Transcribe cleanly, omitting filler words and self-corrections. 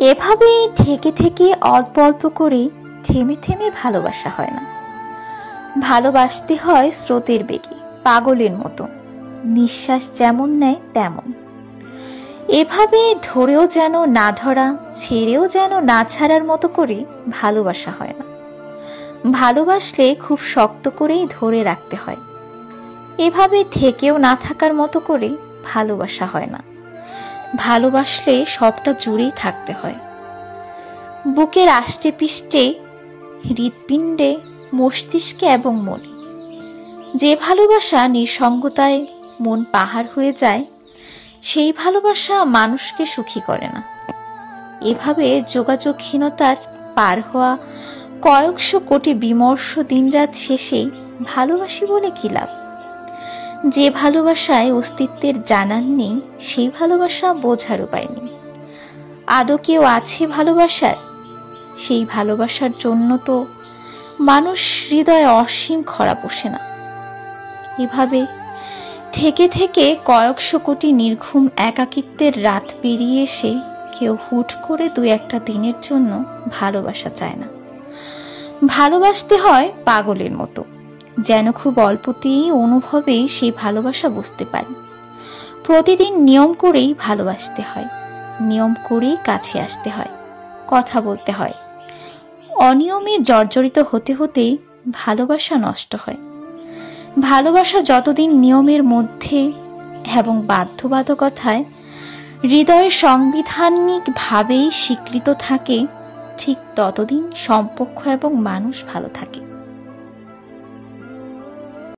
এভাবেই থেকে থেকে অল্প অল্প করে থেমে থেমে ভালোবাসা হয় না। ভালোবাসতে হয় স্রোতের বেগে, পাগলের মতো, নিঃশ্বাস যেমন নেয় তেমন। এভাবে ধরেও যেন না ধরা, ছেড়েও যেন না ছাড়ার মতো করে ভালোবাসা হয় না। ভালোবাসলে খুব শক্ত করেই ধরে রাখতে হয়। এভাবে থেকেও না থাকার মতো করে ভালোবাসা হয় না। ভালোবাসলে সবটা জুড়েই থাকতে হয়। বুকের আষ্টে পিষ্টে, হৃৎপিণ্ডে, মস্তিষ্কে এবং মনে। যে ভালোবাসা নিঃসঙ্গতায় মন পাহাড় হয়ে যায়, সেই ভালোবাসা মানুষকে সুখী করে না। এভাবে যোগাযোগহীনতার পার হওয়া কয়েকশো কোটি বিমর্ষ দিনরাত শেষে ভালোবাসি বলে কি লাভ? যে ভালোবাসায় অস্তিত্বের জানান নেই, সেই ভালোবাসা বোঝার উপায় নেই। আদৌ কেউ আছে ভালোবাসার? সেই ভালোবাসার জন্য তো মানুষ হৃদয়ে অসীম খরা পোষে না। এভাবে থেকে থেকে কয়েকশো কোটি নির্ঘুম একাকিত্বের রাত পেরিয়ে এসে কেউ হুট করে দু একটা দিনের জন্য ভালোবাসা চায় না। ভালোবাসতে হয় পাগলের মতো, যেন খুব অল্পতেই অনুভবেই সেই ভালোবাসা বুঝতে পারি। প্রতিদিন নিয়ম করেই ভালোবাসতে হয়, নিয়ম করেই কাছে আসতে হয়, কথা বলতে হয়। অনিয়মে জর্জরিত হতে হতেই ভালোবাসা নষ্ট হয়। ভালোবাসা যতদিন নিয়মের মধ্যে এবং বাধ্যবাধকতায় হৃদয়ের সাংবিধানিকভাবেই স্বীকৃত থাকে, ঠিক ততদিন সম্পর্ক এবং মানুষ ভালো থাকে।